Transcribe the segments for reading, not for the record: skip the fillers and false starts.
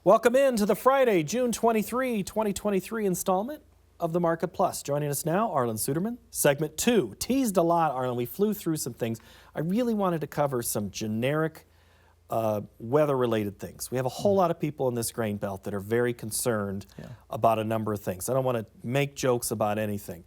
Welcome in to the Friday, June 23, 2023 installment of the Market Plus. Joining us now, Arlan Suderman. Segment 2. Teased a lot, Arlan. We flew through some things. I really wanted to cover some generic weather-related things. We have a whole lot of people in this grain belt that are very concerned about a number of things. I don't want to make jokes about anything.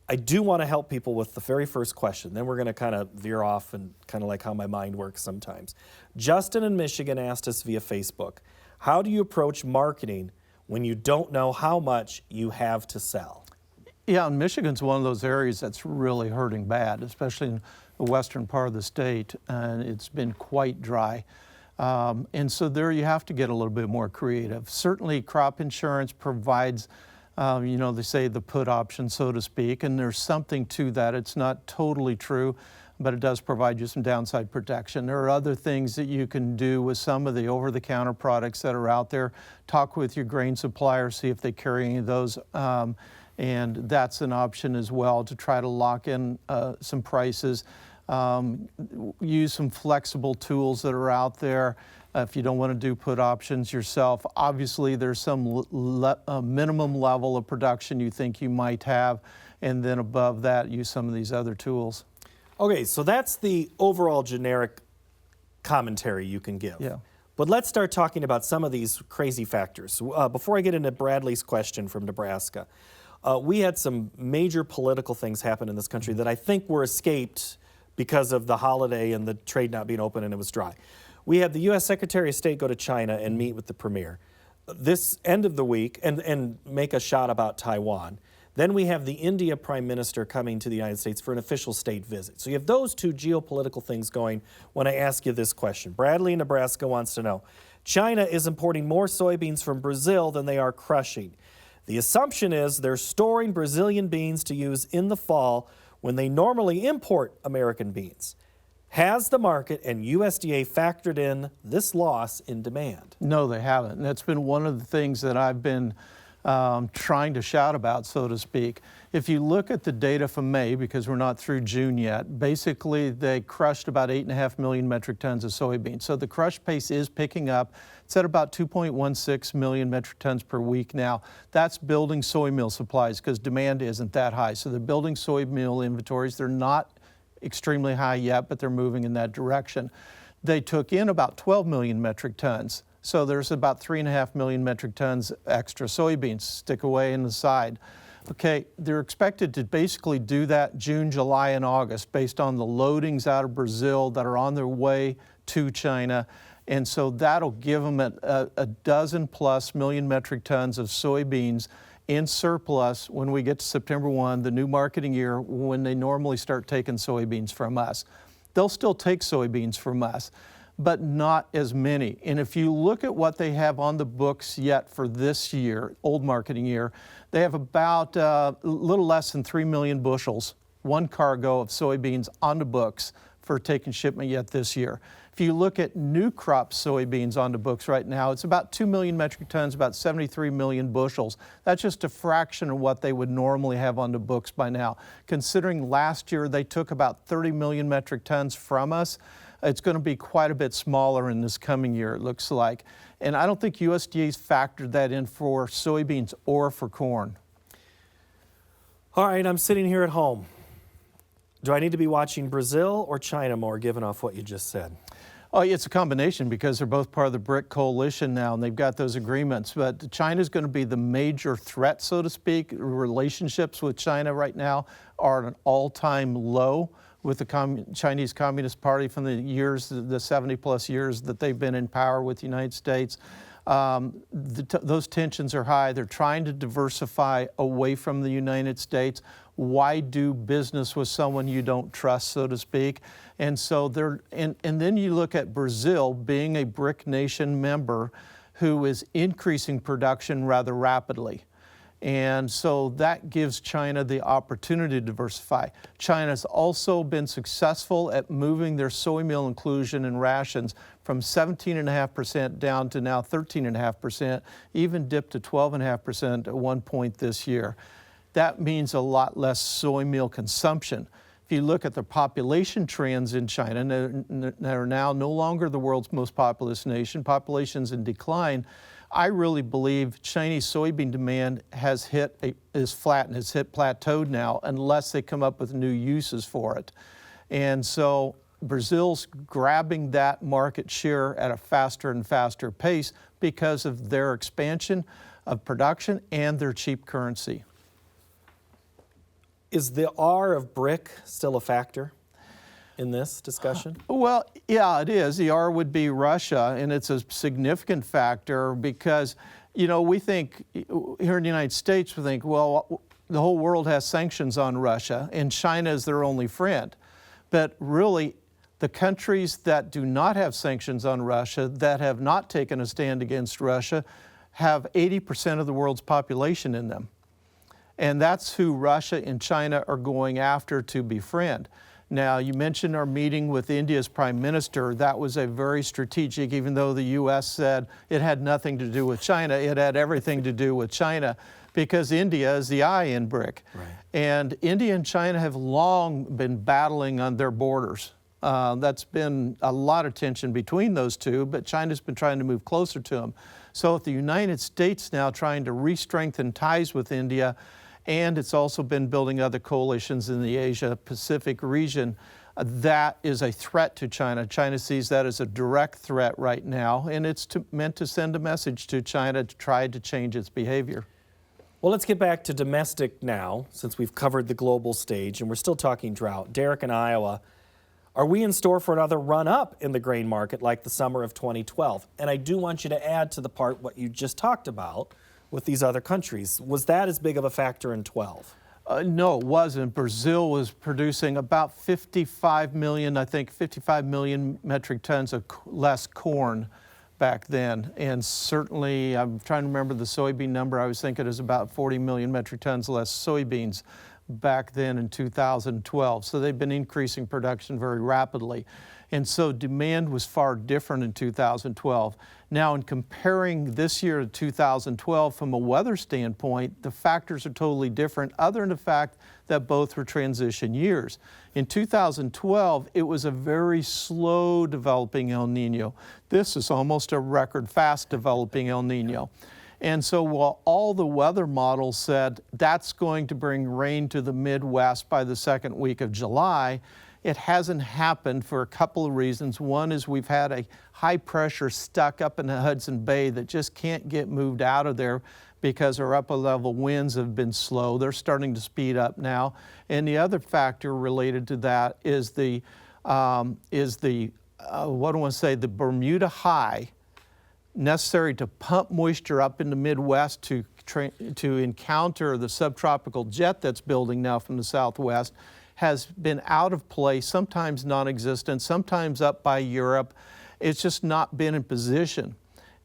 I do want to help people with the very first question. Then we're going to kind of veer off and kind of like how my mind works sometimes. Justin in Michigan asked us via Facebook, how do you approach marketing when you don't know how much you have to sell? Yeah, and Michigan's one of those areas that's really hurting bad, especially in the western part of the state, and it's been quite dry. And so there you have to get a little bit more creative. Certainly crop insurance provides, they say the put option, so to speak, and there's something to that. It's not totally true, but it does provide you some downside protection. There are other things that you can do with some of the over-the-counter products that are out there. Talk with your grain supplier, see if they carry any of those, and that's an option as well to try to lock in some prices. Use some flexible tools that are out there if you don't want to do put options yourself. Obviously, there's some minimum level of production you think you might have, and then above that, use some of these other tools. Okay, so that's the overall generic commentary you can give. Yeah. But let's start talking about some of these crazy factors. Before I get into Bradley's question from Nebraska, we had some major political things happen in this country that I think were escaped because of the holiday and the trade not being open and it was dry. We had the U.S. Secretary of State go to China and meet with the premier this end of the week and make a shot about Taiwan. Then we have the India Prime Minister coming to the United States for an official state visit. So you have those two geopolitical things going when I ask you this question. Bradley in Nebraska wants to know, China is importing more soybeans from Brazil than they are crushing. The assumption is they're storing Brazilian beans to use in the fall when they normally import American beans. Has the market and USDA factored in this loss in demand? No, they haven't. And that's been one of the things that I've been trying to shout about, so to speak. If you look at the data from May, because we're not through June yet, basically they crushed about 8.5 million metric tons of soybeans. So the crush pace is picking up. It's at about 2.16 million metric tons per week now. That's building soy meal supplies because demand isn't that high. So they're building soy meal inventories. They're not extremely high yet, but they're moving in that direction. They took in about 12 million metric tons. So there's about 3.5 million metric tons extra soybeans stick away in the side. Okay, they're expected to basically do that June, July, and August based on the loadings out of Brazil that are on their way to China. And so that'll give them a dozen plus million metric tons of soybeans in surplus when we get to September 1, the new marketing year, when they normally start taking soybeans from us. They'll still take soybeans from us, but not as many. And if you look at what they have on the books yet for this year, old marketing year, they have about a little less than 3 million bushels, one cargo of soybeans on the books for taking shipment yet this year. If you look at new crop soybeans on the books right now, it's about 2 million metric tons, about 73 million bushels. That's just a fraction of what they would normally have on the books by now. Considering last year they took about 30 million metric tons from us, it's going to be quite a bit smaller in this coming year, it looks like. And I don't think USDA's factored that in for soybeans or for corn. All right, I'm sitting here at home. Do I need to be watching Brazil or China more, given off what you just said? Oh, it's a combination because they're both part of the BRIC coalition now, and they've got those agreements. But China's going to be the major threat, so to speak. Relationships with China right now are at an all-time low with the Chinese Communist Party from the 70-plus years that they've been in power with the United States. Those tensions are high. They're trying to diversify away from the United States. Why do business with someone you don't trust, so to speak? And so and then you look at Brazil being a BRIC nation member who is increasing production rather rapidly. And so that gives China the opportunity to diversify. China's also been successful at moving their soy meal inclusion in rations from 17.5% down to now 13.5%, even dipped to 12.5% at one point this year. That means a lot less soy meal consumption. If you look at the population trends in China, they're now no longer the world's most populous nation. Population's in decline. I really believe Chinese soybean demand is flat and has hit plateaued now unless they come up with new uses for it. And so Brazil's grabbing that market share at a faster and faster pace because of their expansion of production and their cheap currency. Is the R of BRIC still a factor in this discussion? Well, yeah, it is. The R would be Russia, and it's a significant factor because, we think here in the United States, we think, well, the whole world has sanctions on Russia, and China is their only friend. But really, the countries that do not have sanctions on Russia, that have not taken a stand against Russia, have 80% of the world's population in them. And that's who Russia and China are going after to befriend. Now, you mentioned our meeting with India's Prime Minister. That was a very strategic, even though the U.S. said it had nothing to do with China, it had everything to do with China because India is the I in BRIC. Right. And India and China have long been battling on their borders. That's been a lot of tension between those two, but China's been trying to move closer to them. So with the United States now trying to re-strengthen ties with India, and it's also been building other coalitions in the Asia-Pacific region, that is a threat to China. China sees that as a direct threat right now, and it's meant to send a message to China to try to change its behavior. Well, let's get back to domestic now, since we've covered the global stage, and we're still talking drought. Derek in Iowa, are we in store for another run-up in the grain market like the summer of 2012? And I do want you to add to the part what you just talked about with these other countries. Was that as big of a factor in 12? No, it wasn't. Brazil was producing about 55 million metric tons of less corn back then. And certainly, I'm trying to remember the soybean number, I was thinking it was about 40 million metric tons less soybeans back then in 2012. So they've been increasing production very rapidly. And so demand was far different in 2012. Now, in comparing this year to 2012 from a weather standpoint, the factors are totally different, other than the fact that both were transition years. In 2012, it was a very slow developing El Nino. This is almost a record fast developing El Nino. And so while all the weather models said that's going to bring rain to the Midwest by the second week of July, it hasn't happened for a couple of reasons. One is we've had a high pressure stuck up in the Hudson Bay that just can't get moved out of there because our upper level winds have been slow. They're starting to speed up now. And the other factor related to that is the Bermuda high necessary to pump moisture up in the Midwest to encounter the subtropical jet that's building now from the southwest has been out of place, sometimes non-existent, sometimes up by Europe. It's just not been in position.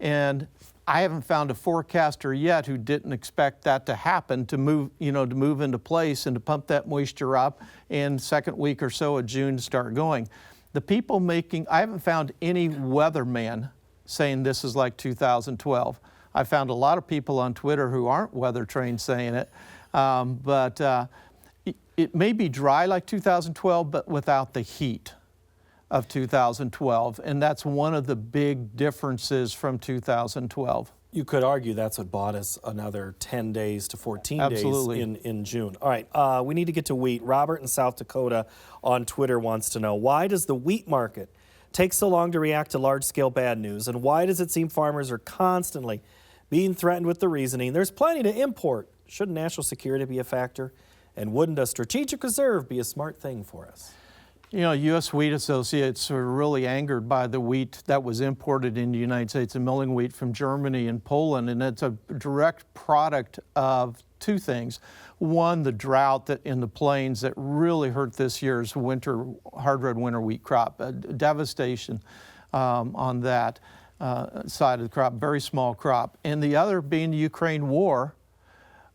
And I haven't found a forecaster yet who didn't expect that to happen, to move into place and to pump that moisture up in second week or so of June to start going. I haven't found any weatherman saying this is like 2012. I found a lot of people on Twitter who aren't weather trained saying it, but it may be dry like 2012, but without the heat of 2012, and that's one of the big differences from 2012. You could argue that's what bought us another 10 days to 14 Absolutely. days in June. All right, we need to get to wheat. Robert in South Dakota on Twitter wants to know, why does the wheat market take so long to react to large-scale bad news, and why does it seem farmers are constantly being threatened with the reasoning, there's plenty to import? Shouldn't national security be a factor? And wouldn't a strategic reserve be a smart thing for us? U.S. wheat associates are really angered by the wheat that was imported into the United States, the milling wheat from Germany and Poland, and it's a direct product of two things. One, the drought in the plains that really hurt this year's hard red winter wheat crop, devastation on that side of the crop, very small crop. And the other being the Ukraine war,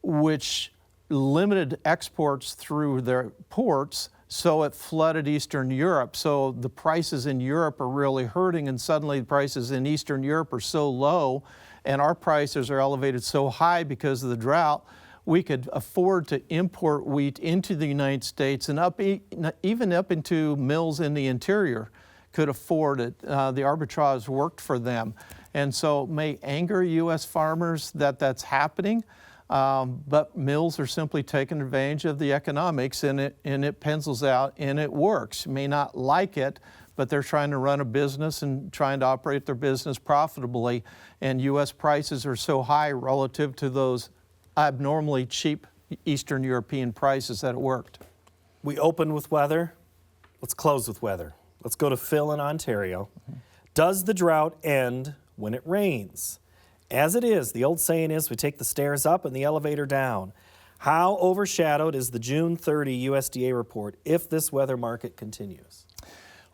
which limited exports through their ports, so it flooded Eastern Europe. So the prices in Europe are really hurting, and suddenly the prices in Eastern Europe are so low, and our prices are elevated so high because of the drought, we could afford to import wheat into the United States, and even up into mills in the interior could afford it. The arbitrage worked for them. And so it may anger U.S. farmers that that's happening, but mills are simply taking advantage of the economics, and it pencils out and it works. You may not like it, but they're trying to run a business and trying to operate their business profitably, and U.S. prices are so high relative to those abnormally cheap Eastern European prices that it worked. We opened with weather. Let's close with weather. Let's go to Phil in Ontario. Does the drought end when it rains? As it is, the old saying is we take the stairs up and the elevator down. How overshadowed is the June 30 USDA report if this weather market continues?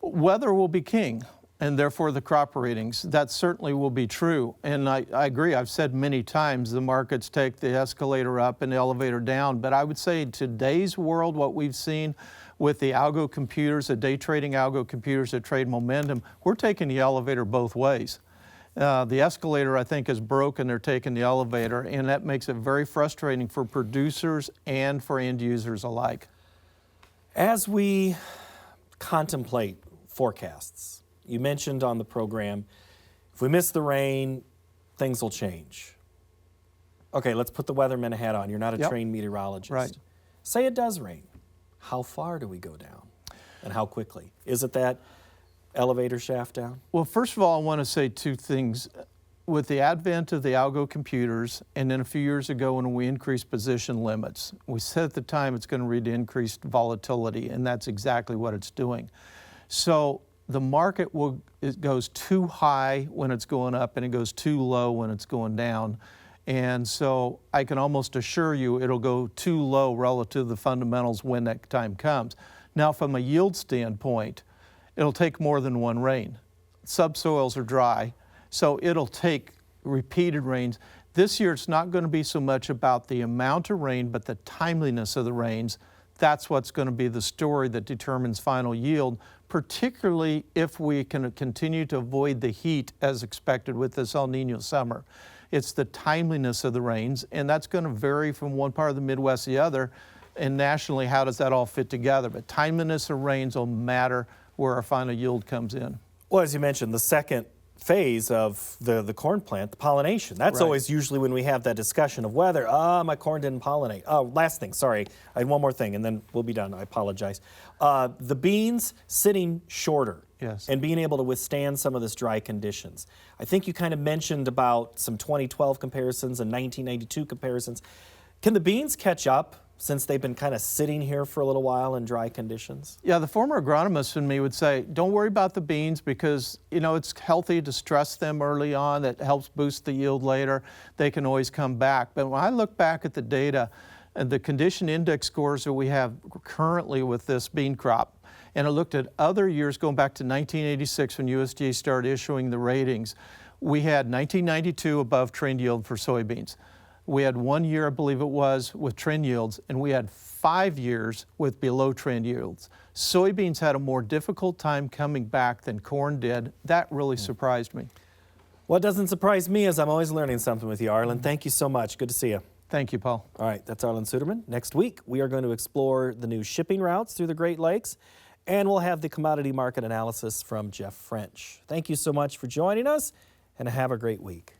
Weather will be king, and therefore the crop ratings. That certainly will be true. And I agree, I've said many times the markets take the escalator up and the elevator down. But I would say in today's world, what we've seen with the algo computers, the day trading algo computers that trade momentum, we're taking the elevator both ways. The escalator, I think, is broken. They're taking the elevator, and that makes it very frustrating for producers and for end users alike. As we contemplate forecasts, you mentioned on the program, if we miss the rain, things will change. Okay, let's put the weatherman hat on. You're not a trained meteorologist. Right. Say it does rain. How far do we go down, and how quickly? Is it that elevator shaft down? Well, first of all, I want to say two things. With the advent of the algo computers, and then a few years ago when we increased position limits, we said at the time it's going to lead to increased volatility, and that's exactly what it's doing. So the market it goes too high when it's going up, and it goes too low when it's going down. And so I can almost assure you it'll go too low relative to the fundamentals when that time comes. Now, from a yield standpoint, it'll take more than one rain. Subsoils are dry, so it'll take repeated rains. This year, it's not going to be so much about the amount of rain, but the timeliness of the rains. That's what's going to be the story that determines final yield, particularly if we can continue to avoid the heat as expected with this El Nino summer. It's the timeliness of the rains, and that's going to vary from one part of the Midwest to the other. And nationally, how does that all fit together? But timeliness of rains will matter where our final yield comes in. Well, as you mentioned, the second phase of the corn plant, the pollination. That's always usually when we have that discussion of whether, my corn didn't pollinate. Oh, last thing, sorry. I had one more thing, and then we'll be done. I apologize. The beans sitting shorter. Yes. And being able to withstand some of this dry conditions. I think you kind of mentioned about some 2012 comparisons and 1992 comparisons. Can the beans catch up since they've been kind of sitting here for a little while in dry conditions? Yeah, the former agronomist in me would say, don't worry about the beans because, it's healthy to stress them early on. That helps boost the yield later. They can always come back. But when I look back at the data and the condition index scores that we have currently with this bean crop, and I looked at other years going back to 1986 when USDA started issuing the ratings, we had 1992 above trend yield for soybeans. We had 1 year, I believe it was, with trend yields, and we had 5 years with below trend yields. Soybeans had a more difficult time coming back than corn did. That really surprised me. What doesn't surprise me is I'm always learning something with you, Arlan. Thank you so much. Good to see you. Thank you, Paul. All right, that's Arlan Suderman. Next week, we are going to explore the new shipping routes through the Great Lakes, and we'll have the commodity market analysis from Jeff French. Thank you so much for joining us, and have a great week.